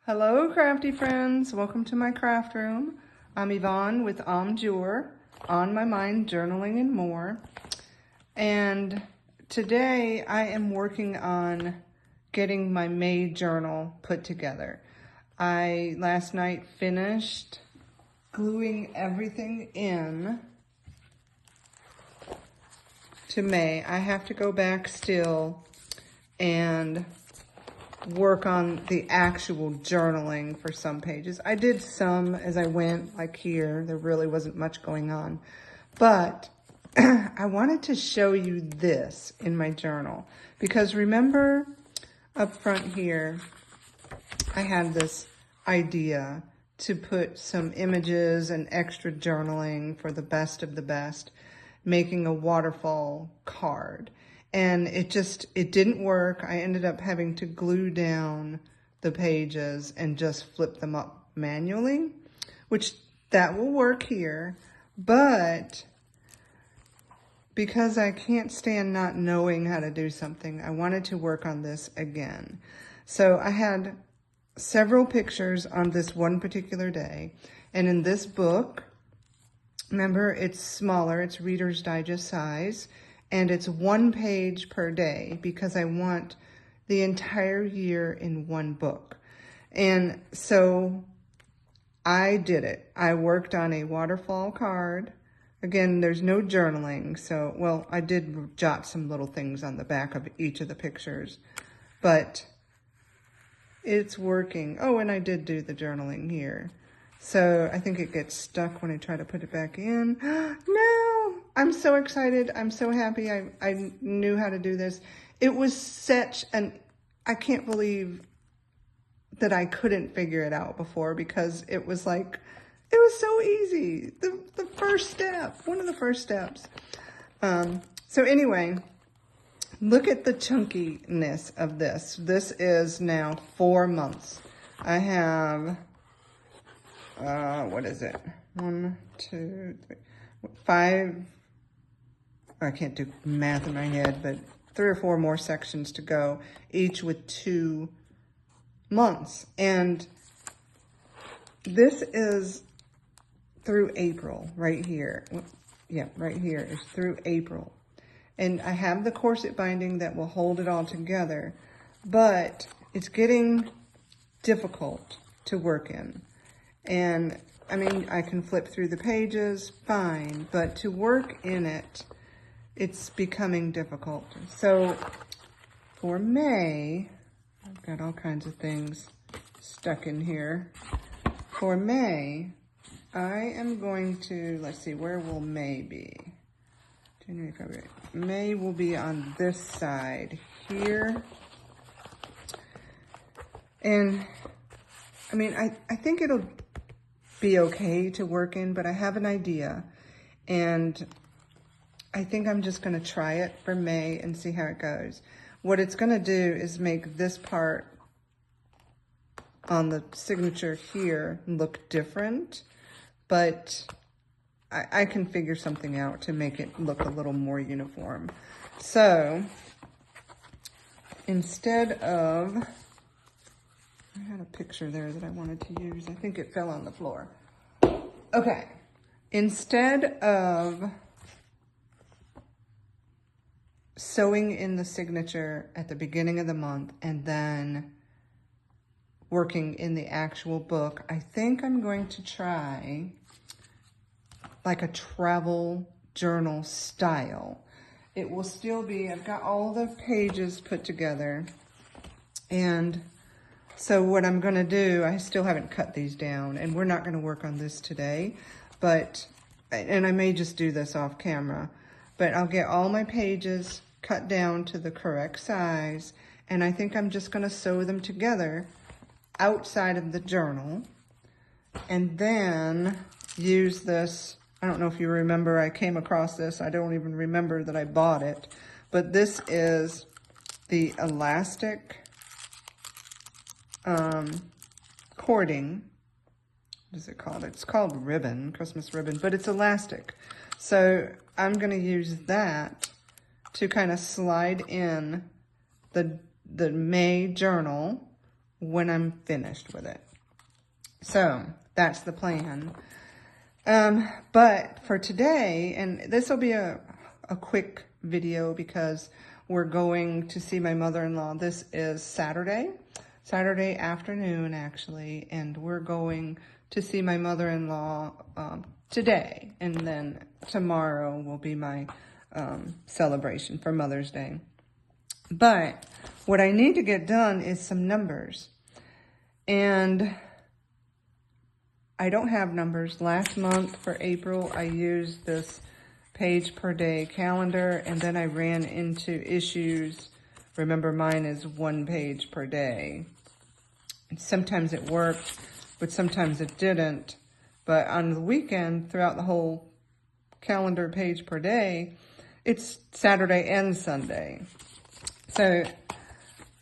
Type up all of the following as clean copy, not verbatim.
Hello, crafty friends. Welcome to my craft room. I'm Yvonne with Omjour, On My Mind, Journaling and More. And today I am working on getting my May journal put together. I last night finished gluing everything in to May. I have to go back still and work on the actual journaling for some pages. I did some as I went, like here. There really wasn't much going on. But I wanted to show you this in my journal. Because remember up front here, I had this idea to put some images and extra journaling for the best of the best, making a waterfall card. And it didn't work. I ended up having to glue down the pages and just flip them up manually, which that will work here. But because I can't stand not knowing how to do something, I wanted to work on this again. So I had several pictures on this one particular day. And in this book, remember, it's smaller, it's Reader's Digest size. And it's 1 page per day because I want the entire year in one book. And so I did it. I worked on a waterfall card. Again, there's no journaling. So, well, I did jot some little things on the back of each of the pictures, but it's working. Oh, and I did do the journaling here. So I think it gets stuck when I try to put it back in. No, I'm so excited. I'm so happy I knew how to do this. It was such I can't believe that I couldn't figure it out before, because it was so easy. The first step, one of the first steps. So anyway, look at the chunkiness of this. This is now 4 months. I have... what is it? 1, 2, 3, 5. I can't do math in my head, but 3 or 4 more sections to go, each with 2 months. And this is through April, right here. Yeah, right here is through April. And I have the corset binding that will hold it all together, but it's getting difficult to work in. And I mean, I can flip through the pages, fine, but to work in it, it's becoming difficult. So for May, I've got all kinds of things stuck in here. For May, I am going to, let's see, where will May be? January, February. May will be on this side here. And I mean, I think it'll be okay to work in, but I have an idea, and I think I'm just going to try it for May and see how it goes. What it's going to do is make this part on the signature here look different, but I can figure something out to make it look a little more uniform. So instead of... I had a picture there that I wanted to use. I think it fell on the floor. Okay. Instead of sewing in the signature at the beginning of the month and then working in the actual book, I think I'm going to try like a travel journal style. It will still be, I've got all the pages put together, and so what I'm going to do, I still haven't cut these down, and we're not going to work on this today, and I may just do this off camera, but I'll get all my pages cut down to the correct size, and I think I'm just going to sew them together outside of the journal, and then use this. I don't know if you remember, I came across this. I don't even remember that I bought it, but this is the elastic cording. What is it called? It's called ribbon, Christmas ribbon, but it's elastic. So I'm going to use that to kind of slide in the May journal when I'm finished with it. So that's the plan. But for today, and this will be a quick video because we're going to see my mother-in-law. This is Saturday afternoon, actually, and we're going to see my mother-in-law today, and then tomorrow will be my celebration for Mother's Day. But what I need to get done is some numbers, and I don't have numbers. Last month for April, I used this page per day calendar, and then I ran into issues. Remember, mine is 1 page per day. Sometimes it worked, but sometimes it didn't. But on the weekend, throughout the whole calendar page per day, it's Saturday and Sunday. So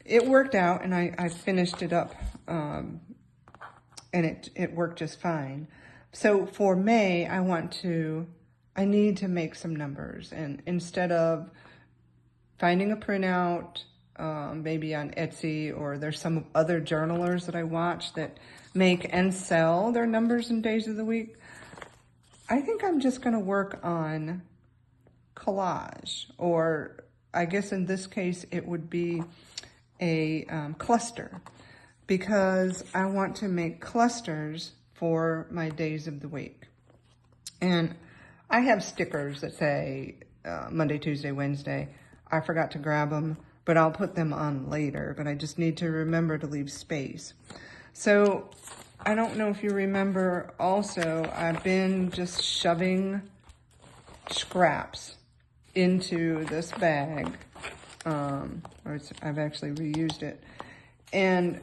it worked out, and I finished it up, and it worked just fine. So for May, I need to make some numbers, and instead of finding a printout, maybe on Etsy, or there's some other journalers that I watch that make and sell their numbers and days of the week, I think I'm just going to work on collage, or I guess in this case it would be a cluster, because I want to make clusters for my days of the week. And I have stickers that say Monday, Tuesday, Wednesday. I forgot to grab them, but I'll put them on later, but I just need to remember to leave space. So I don't know if you remember also, I've been just shoving scraps into this bag. I've actually reused it. And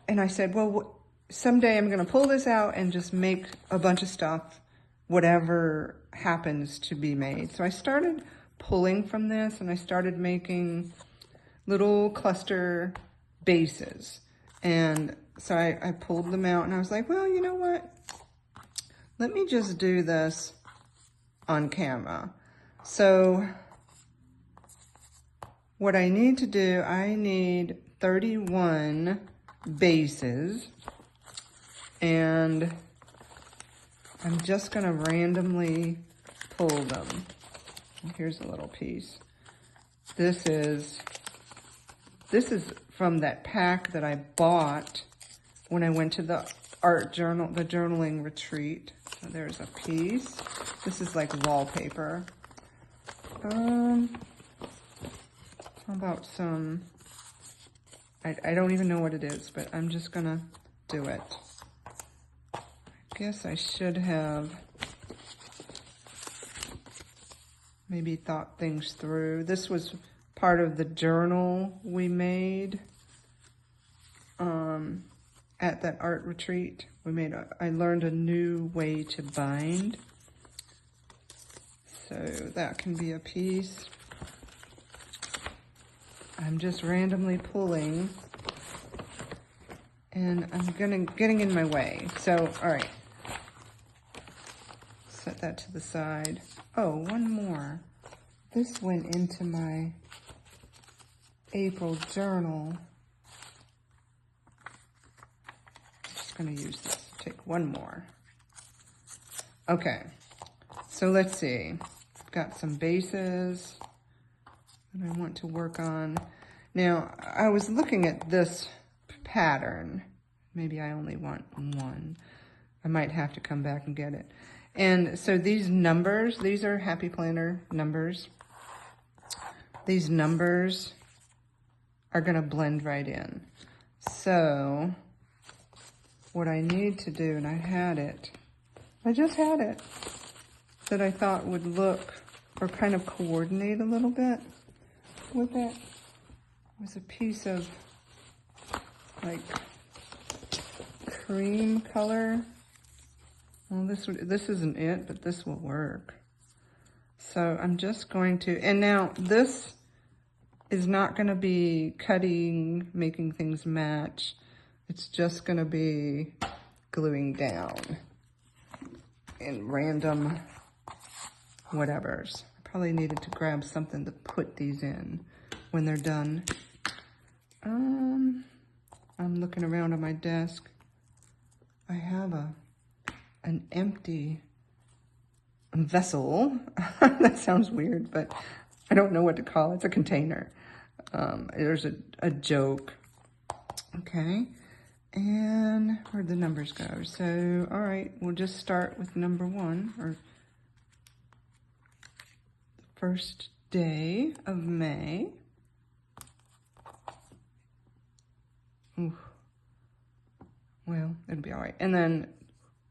I said, well, someday I'm going to pull this out and just make a bunch of stuff, whatever happens to be made. So I started pulling from this, and I started making little cluster bases. And so I pulled them out, and I was like, well, you know what? Let me just do this on camera. So what I need to do, I need 31 bases, and I'm just going to randomly pull them. Here's a little piece. This is from that pack that I bought when I went to the journaling retreat. So there's a piece. This is like wallpaper. How about some, I don't even know what it is, but I'm just gonna do it. I guess I should have maybe thought things through. This was part of the journal we made at that art retreat. I learned a new way to bind. So that can be a piece. I'm just randomly pulling, and I'm getting in my way. So, all right. Set that to the side. Oh, one more. This went into my April journal. I'm just going to use this. Take one more. Okay. So let's see. I've got some bases that I want to work on. Now, I was looking at this pattern. Maybe I only want one. I might have to come back and get it. And so these numbers, these are Happy Planner numbers. These numbers are going to blend right in. So what I need to do, and I just had it, that I thought would look or kind of coordinate a little bit with it, was a piece of like cream color. Well, this isn't it, but this will work. So I'm just going to, and now this is not going to be cutting, making things match. It's just going to be gluing down in random whatevers. I probably needed to grab something to put these in when they're done. I'm looking around on my desk. I have an empty vessel. That sounds weird, but I don't know what to call it. It's a container. There's a joke. Okay. And where'd the numbers go? So, all right, we'll just start with number 1, or the first day of May. Ooh. Well, it'll be all right. And then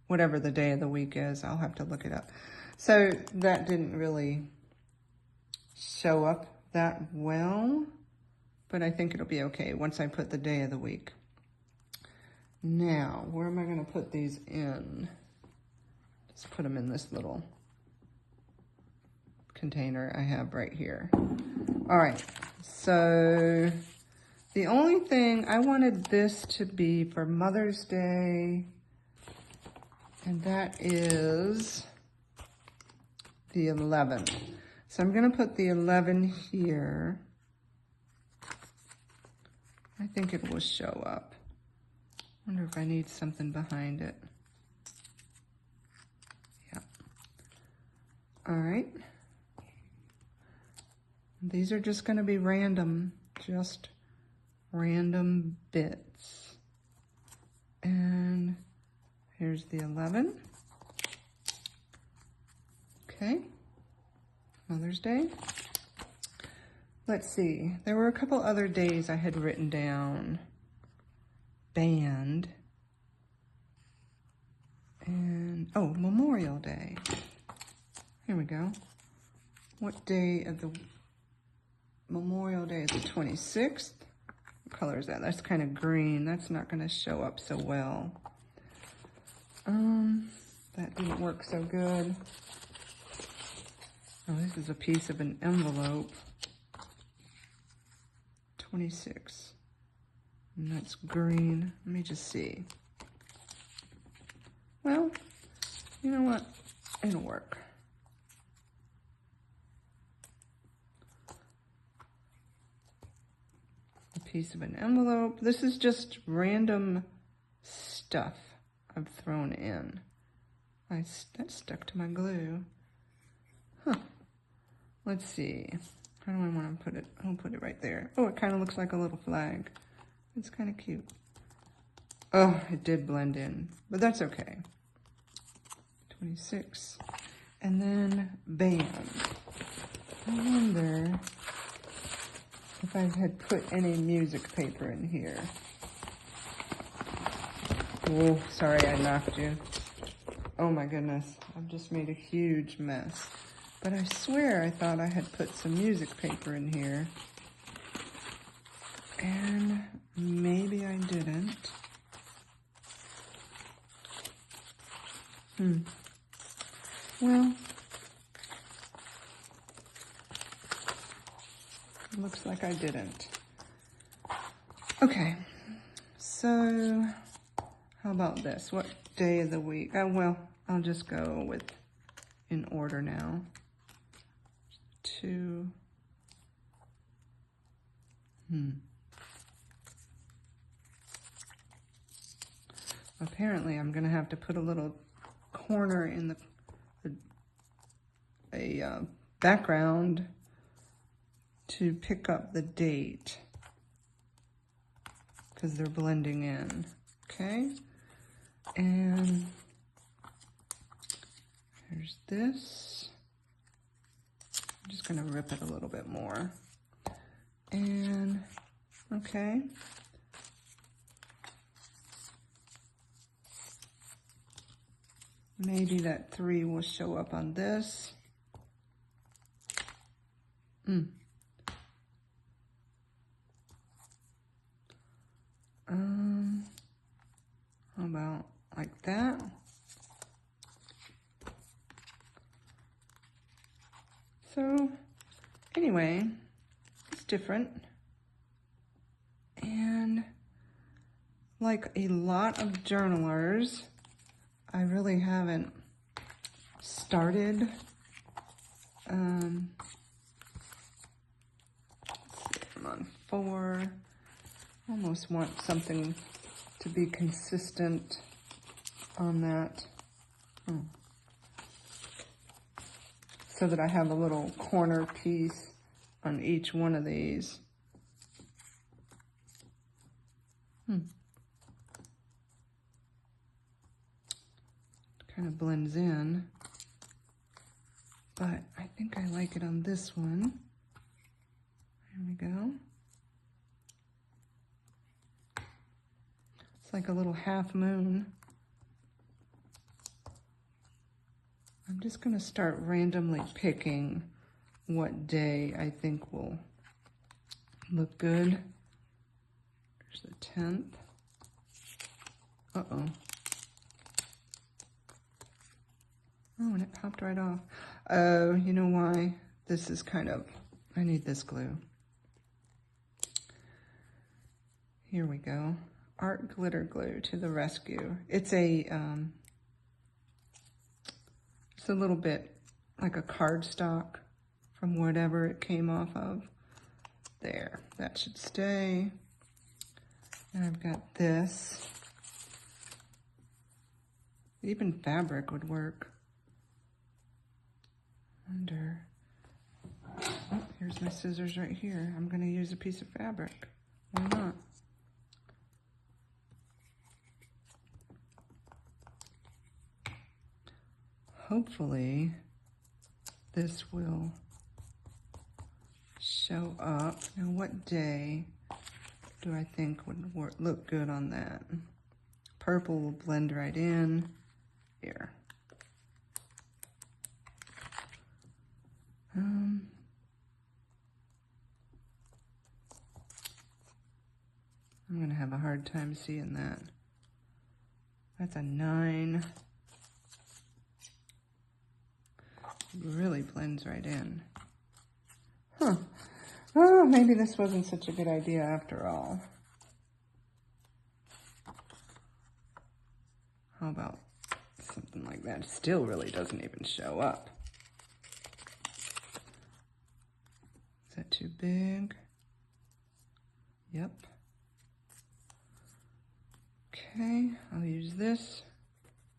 whatever the day of the week is, I'll have to look it up. So that didn't really show up that well, but I think it'll be okay once I put the day of the week. Now, where am I going to put these in? Just put them in this little container I have right here. All right, so the only thing, I wanted this to be for Mother's Day, and that is the 11th. So I'm going to put the 11 here. I think it will show up. I wonder if I need something behind it. Yeah. All right. These are just going to be random, just random bits. And here's the 11. Okay. Mother's Day. Let's see. There were a couple other days I had written down. Band. And, oh, Memorial Day. Here we go. What day of the Memorial Day is the 26th? What color is that? That's kind of green. That's not going to show up so well. That didn't work so good. Oh, this is a piece of an envelope. 26. And that's green. Let me just see. Well, you know what? It'll work. A piece of an envelope. This is just random stuff I've thrown in. That stuck to my glue. Huh. Let's see. How do I want to put it? I'll put it right there. Oh, it kind of looks like a little flag. It's kind of cute. Oh, it did blend in, but that's okay. 26. And then band. I wonder if I had put any music paper in here. Oh, sorry I knocked you. Oh my goodness, I've just made a huge mess. But I swear I thought I had put some music paper in here. And maybe I didn't. Well, it looks like I didn't. Okay, so how about this? What day of the week? Oh, well, I'll just go with in order now. Apparently, I'm going to have to put a little corner in the background to pick up the date because they're blending in. Okay, and here's this. I'm just going to rip it a little bit more. And, okay. Maybe that 3 will show up on this. How about like that? So, anyway, it's different. And like a lot of journalers, I really haven't started. I'm on 4. Almost want something to be consistent on that. So that I have a little corner piece on each one of these. Kind of blends in, but I think I like it on this one. There we go. It's like a little half moon. I'm just going to start randomly picking what day I think will look good. There's the 10th. Uh-oh. Oh, and it popped right off. Oh, you know why? This is kind of, I need this glue. Here we go. Art Glitter Glue to the rescue. It's a little bit like a cardstock from whatever it came off of. There, that should stay. And I've got this. Even fabric would work. Oh, here's my scissors right here. I'm going to use a piece of fabric. Why not? Hopefully, this will show up. Now, what day do I think would look good on that? Purple will blend right in. Here. I'm going to have a hard time seeing that. That's a 9. It really blends right in. Huh. Oh, maybe this wasn't such a good idea after all. How about something like that? It still really doesn't even show up. Is that too big? Yep. Okay, I'll use this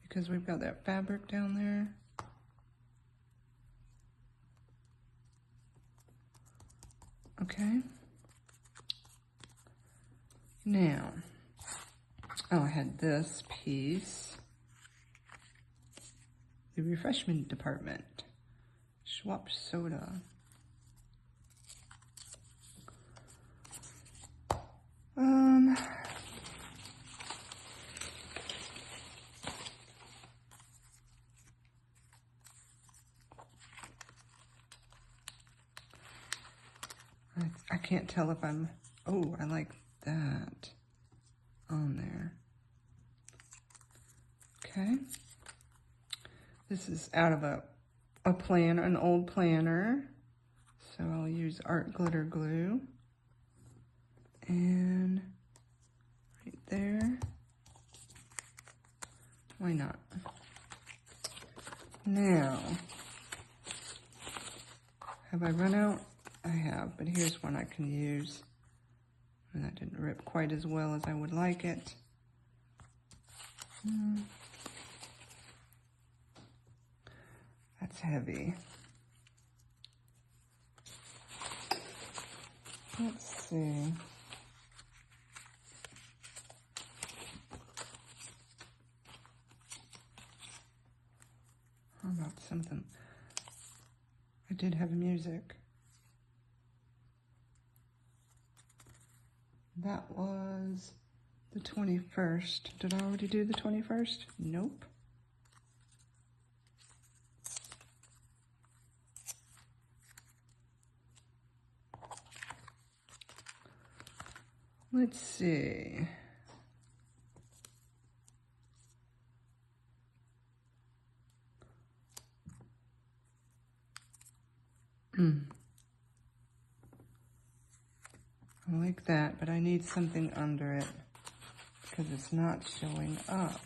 because we've got that fabric down there. Okay. Now, oh, I had this piece. The refreshment department. Schwab soda. I can't tell if I'm, oh, I like that on there. Okay. This is out of a planner, an old planner. So I'll use Art Glitter Glue. And right there. Why not? Now, have I run out? I have, but here's one I can use. And that didn't rip quite as well as I would like it. That's heavy. Let's see. How about something? I did have music. That was the 21st. Did I already do the 21st? Nope. Let's see. I like that, but I need something under it because it's not showing up.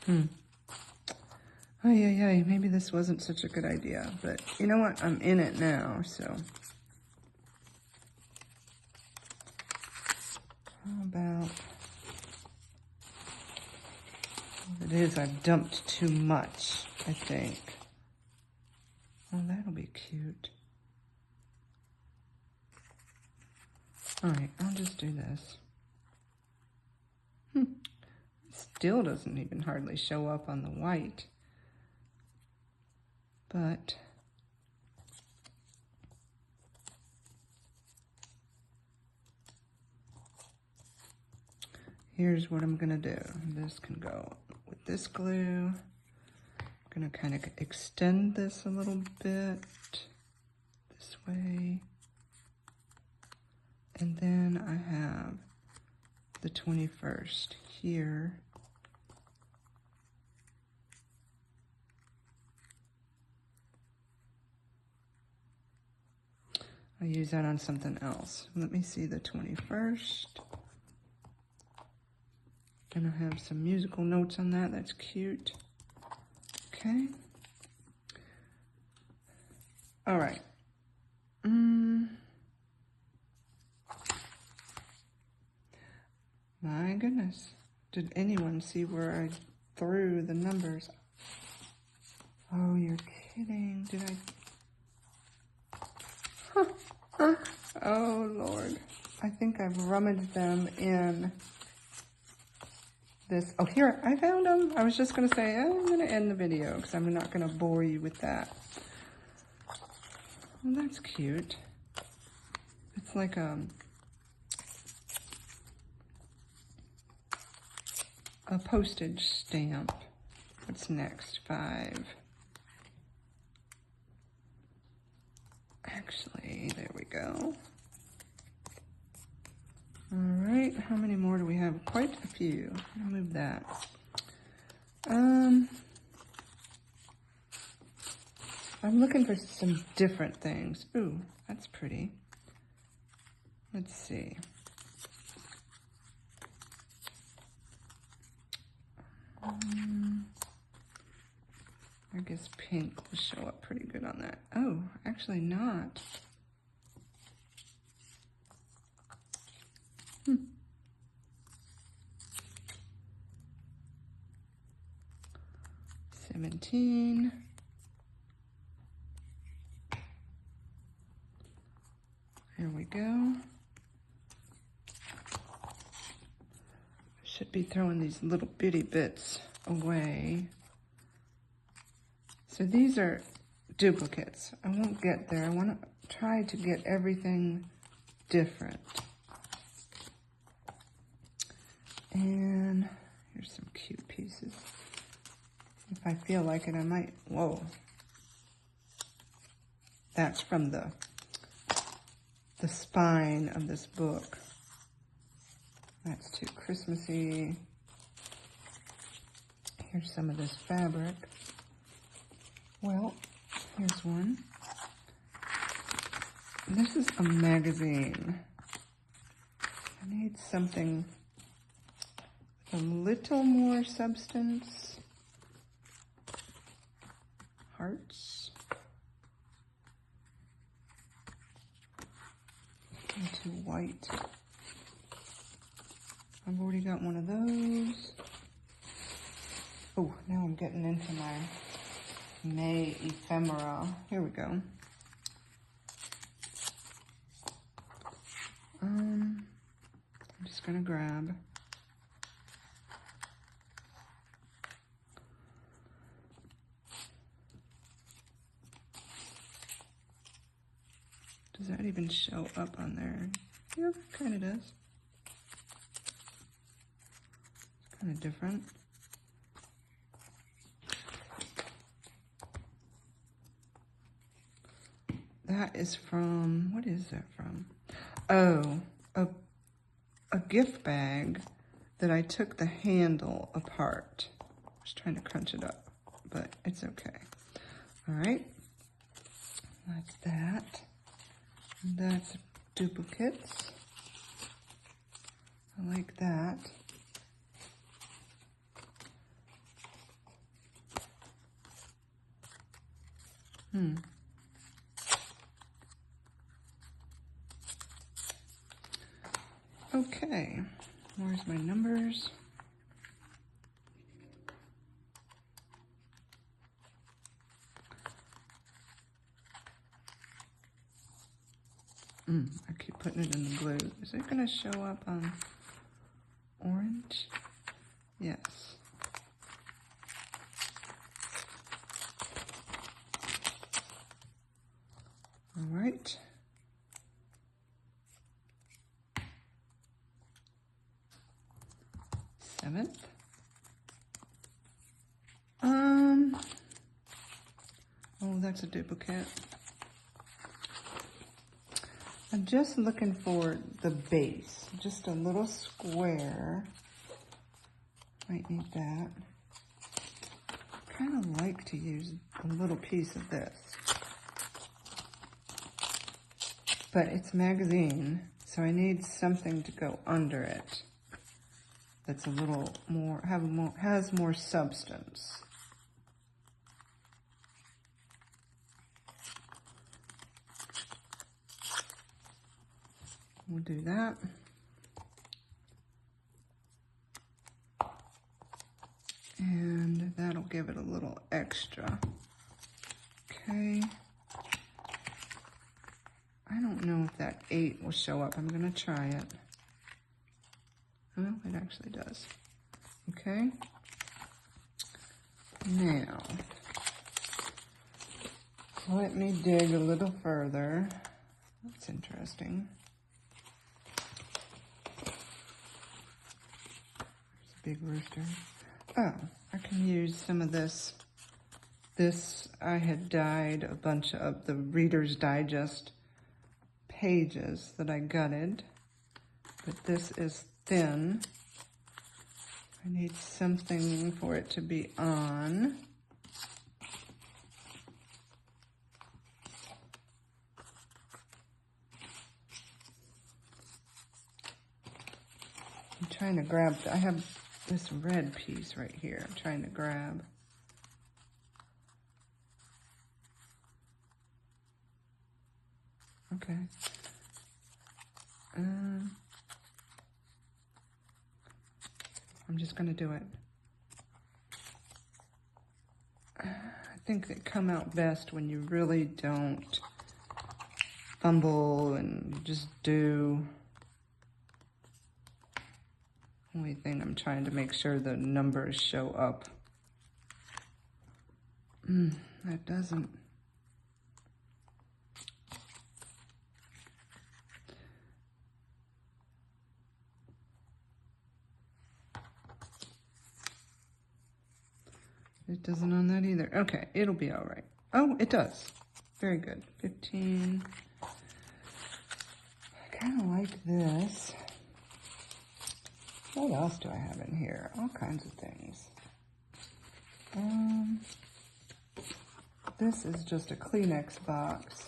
Oh, yeah, maybe this wasn't such a good idea, but you know what? I'm in it now, so How about, it is, I've dumped too much, I think. Oh, that'll be cute. All right, I'll just do this. Still doesn't even hardly show up on the white. But here's what I'm gonna do. This can go with this glue. I'm gonna kind of extend this a little bit this way. And then I have the 21st here. I use that on something else. Let me see the 21st. Gonna have some musical notes on that. That's cute. Okay. All right. My goodness. Did anyone see where I threw the numbers? Oh, you're kidding. Did I? Oh, Lord. I think I've rummaged them in this. Oh, here, I found them. I was just going to say, I'm going to end the video because I'm not going to bore you with that. Well, that's cute. It's like a postage stamp. What's next? 5. Actually, there we go. All right, how many more do we have? Quite a few. I'll move that. I'm looking for some different things. Ooh, that's pretty. Let's see. I guess pink will show up pretty good on that. Oh, actually not. 17. There we go. Should be throwing these little bitty bits away. So these are duplicates. I won't get there. I want to try to get everything different. And here's some cute pieces. If I feel like it, I might, whoa. That's from the spine of this book. That's too Christmassy. Here's some of this fabric. Well, here's one. This is a magazine. I need something with a little more substance. Hearts. Into white. I've already got one of those. Oh, now I'm getting into my May ephemera. Here we go. I'm just gonna grab does that even show up on there? Yeah, kind of does. It's kind of different. That is from, what is that from? Oh, a gift bag that I took the handle apart. I was trying to crunch it up, but it's okay. All right, that's that. That's duplicates. I like that. Okay, where's my numbers? I keep putting it in the blue. Is it gonna show up on orange? Yes. All right. Seventh. Oh, that's a duplicate. I'm just looking for the base, just a little square. Might need that. Kind of like to use a little piece of this, but it's magazine, so I need something to go under it that's a little more, has more substance. We'll do that. And that'll give it a little extra. Okay. I don't know if that 8 will show up. I'm gonna try it. Oh, it actually does. Okay. Now, let me dig a little further. That's interesting. There's a big rooster. Oh, I can use some of this. This, I had dyed a bunch of the Reader's Digest pages that I gutted, but this is thin. I need something for it to be on. I'm trying to grab, I have this red piece right here. I'm trying to grab. Okay. I'm just gonna do it. I think they come out best when you really don't fumble and just do. Only thing, I'm trying to make sure the numbers show up. That doesn't. It doesn't on that either. Okay, it'll be all right. Oh, it does. Very good. 15. I kind of like this. What else do I have in here? All kinds of things. This is just a Kleenex box.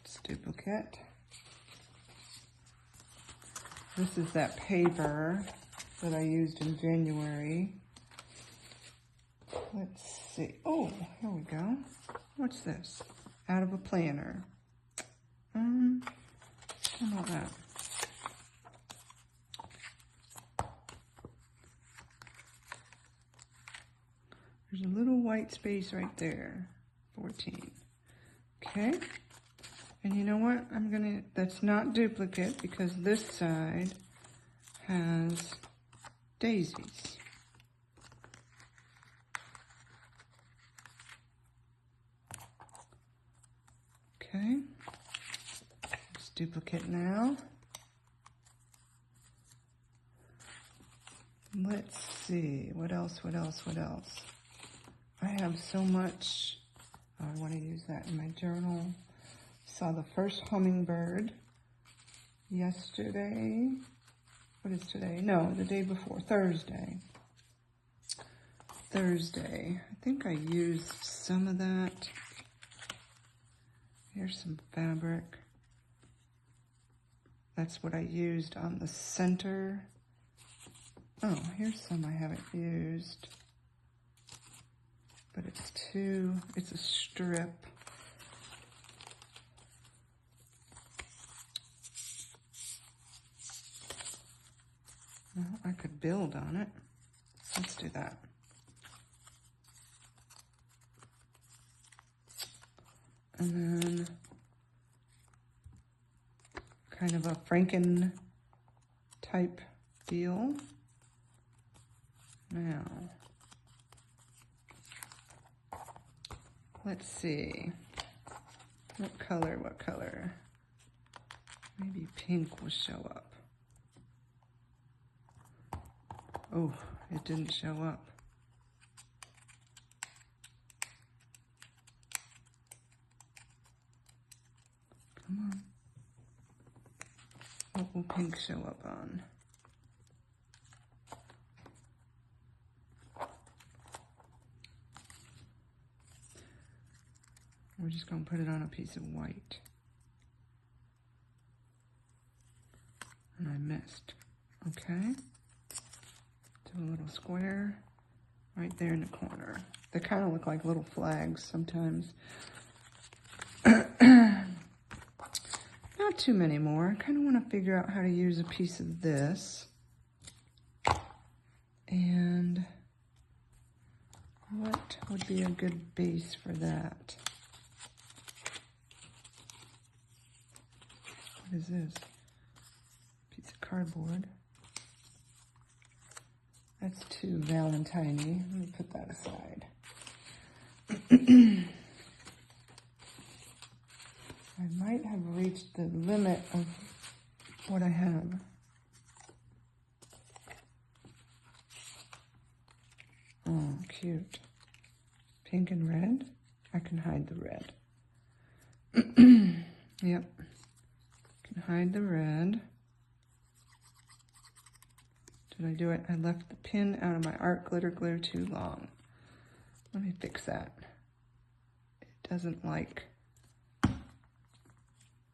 It's duplicate. This is that paper that I used in January. Let's see. Oh, here we go. What's this? Out of a planner. How about that? There's a little white space right there. 14. Okay. And you know what? That's not duplicate because this side has daisies. Okay, it's duplicate now. Let's see, what else? I have so much. I want to use that in my journal. Saw the first hummingbird yesterday. What is today? No, the day before, Thursday. I think I used some of that. Here's some fabric. That's what I used on the center. Oh, here's some I haven't used. But it's a strip. I could build on it. Let's do that. And then kind of a Franken type deal. Now, let's see. What color, what color? Maybe pink will show up. Oh, it didn't show up. Come on. What will pink show up on? We're just going to put it on a piece of white. And I missed. Okay. Do a little square right there in the corner. They kind of look like little flags sometimes. Not too many more. I kind of want to figure out how to use a piece of this. And what would be a good base for that? What is this? Piece of cardboard. That's too Valentine-y. Let me put that aside. I might have reached the limit of what I have. Oh, cute. Pink and red. I can hide the red. Yep. Can hide the red. Did I do it? I left the pin out of my art glitter glue too long. Let me fix that. It doesn't like...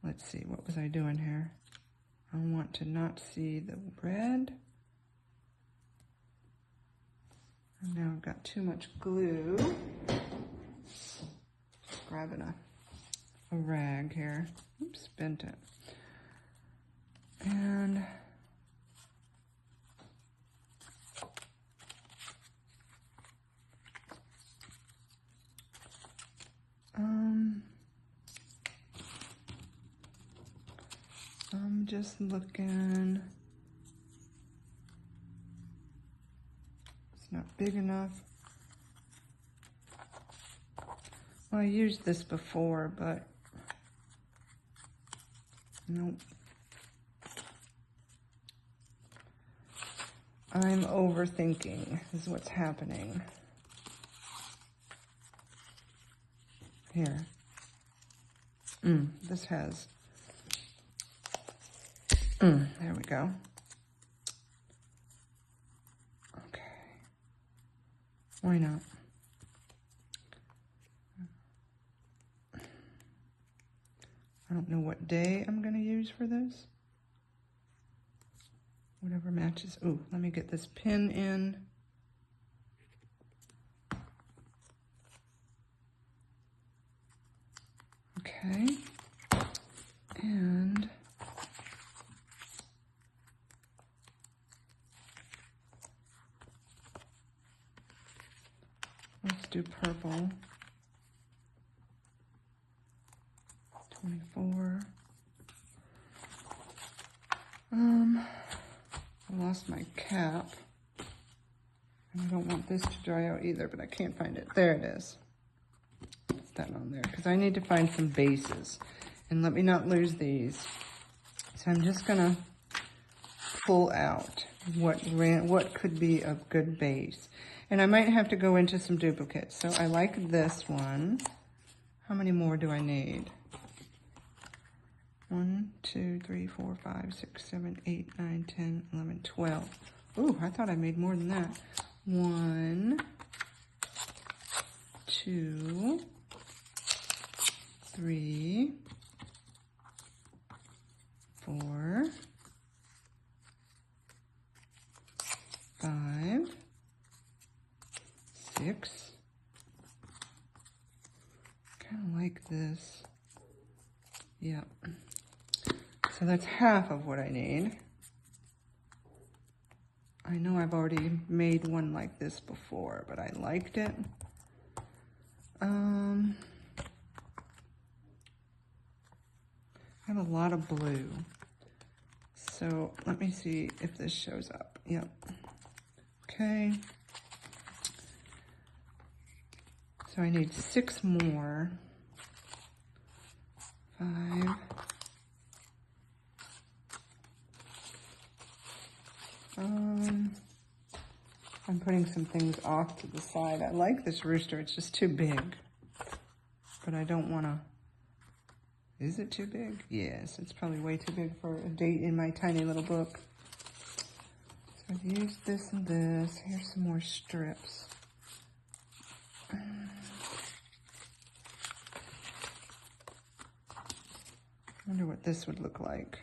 Let's see, what was I doing here? I want to not see the red. And now I've got too much glue. Grabbing a rag here. Oops, bent it. And I'm just looking. It's not big enough. Well, I used this before, but nope. I'm overthinking is what's happening. Here. This has... there we go. Okay. Why not? I don't know what day I'm going to use for this. Whatever matches. Ooh, let me get this pin in. Okay. And let's do purple. 24. I lost my cap. And I don't want this to dry out either, but I can't find it. There it is. Put that on there, because I need to find some bases. And let me not lose these. So I'm just gonna pull out what could be a good base. And I might have to go into some duplicates. So I like this one. How many more do I need? 1, 2, 3, 4, 5, 6, 7, 8, 9, 10, 11, 12. Ooh, I thought I made more than that. 1, 2, 3, 4, 5, 6. Kind of like this. Yep. So that's half of what I need. I know I've already made one like this before, but I liked it. I have a lot of blue. So let me see if this shows up. Yep. Okay. So I need 6 more. 5. I'm putting some things off to the side. I like this rooster. It's just too big. But I don't want to... Is it too big? Yes, it's probably way too big for a date in my tiny little book. So I've used this and this. Here's some more strips. I wonder what this would look like.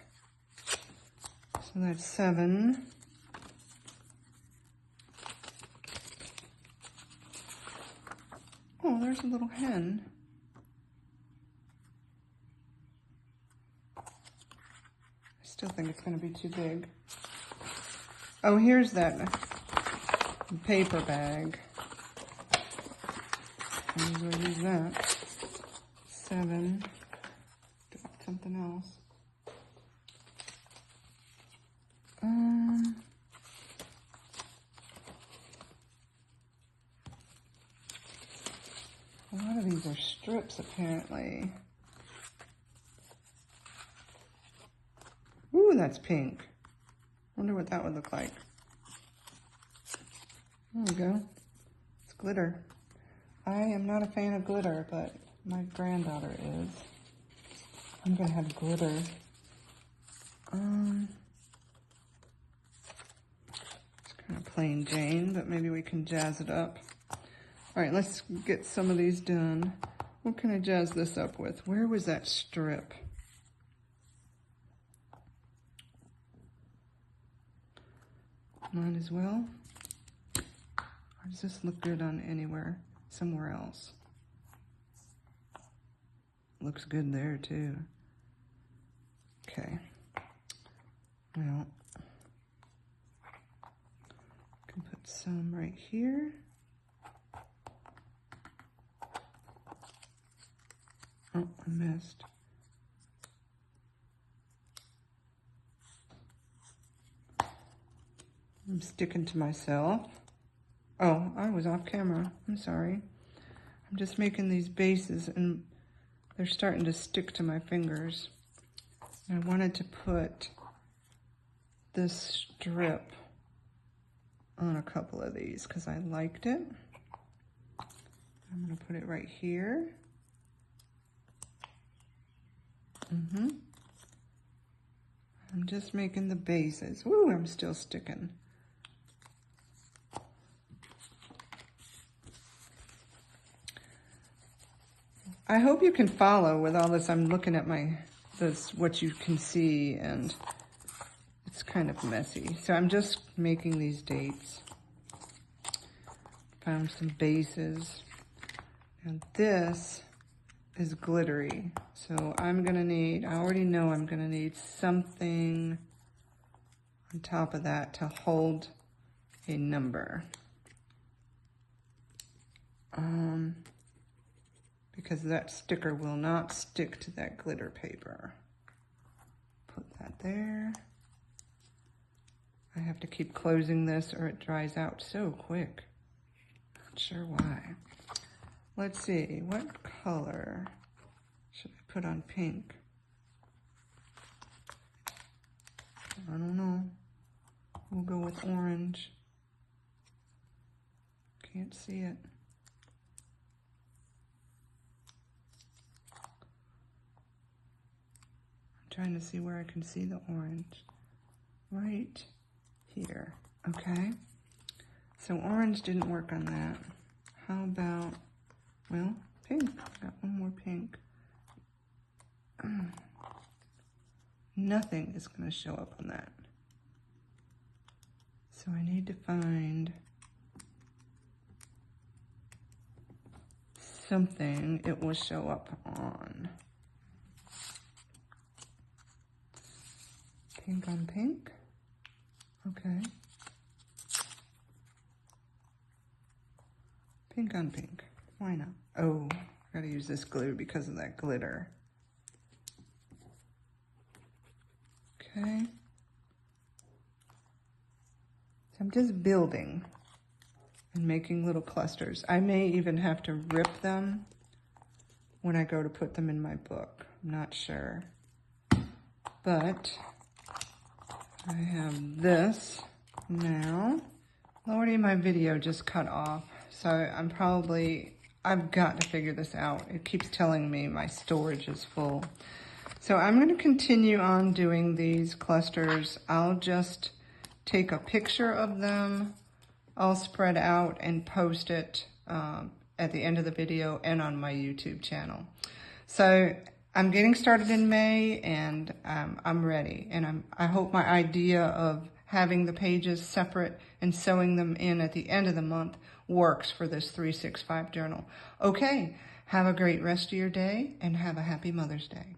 So that's 7. Oh, there's a little hen. I still think it's going to be too big. Oh, here's that paper bag. I'm going to use that. 7. Something else. A lot of these are strips, apparently. Ooh, that's pink. Wonder what that would look like. There we go. It's glitter. I am not a fan of glitter, but my granddaughter is. I'm gonna have glitter. It's kind of plain Jane, but maybe we can jazz it up. All right, let's get some of these done. What can I jazz this up with? Where was that strip? Might as well. Or does this look good on anywhere, somewhere else? Looks good there too. Okay. Well, I can put some right here. Oh, I missed. I'm sticking to myself. Oh, I was off camera. I'm sorry. I'm just making these bases and they're starting to stick to my fingers. I wanted to put this strip on a couple of these because I liked it. I'm going to put it right here. I'm just making the bases. Woo, I'm still sticking. I hope you can follow with all this. I'm looking at what you can see, and it's kind of messy. So I'm just making these dates. Found some bases. And this is glittery. So I'm gonna need, I already know I'm gonna need something on top of that to hold a number. Because that sticker will not stick to that glitter paper. Put that there. I have to keep closing this or it dries out so quick. Not sure why. Let's see, what color should I put on pink? I don't know. We'll go with orange. Can't see it. Trying to see where I can see the orange. Right here. Okay. So orange didn't work on that. How about, well, pink. Got one more pink. Nothing is going to show up on that. So I need to find something it will show up on. Pink on pink. Okay. Pink on pink. Why not? Oh, I gotta use this glue because of that glitter. Okay. So I'm just building and making little clusters. I may even have to rip them when I go to put them in my book. I'm not sure. But I have this now. Lordy, my video just cut off. So I've got to figure this out. It keeps telling me my storage is full. So I'm going to continue on doing these clusters. I'll just take a picture of them. I'll spread out and post it at the end of the video and on my YouTube channel. So I'm getting started in May, and I'm ready. And I hope my idea of having the pages separate and sewing them in at the end of the month works for this 365 journal. Okay, have a great rest of your day and have a happy Mother's Day.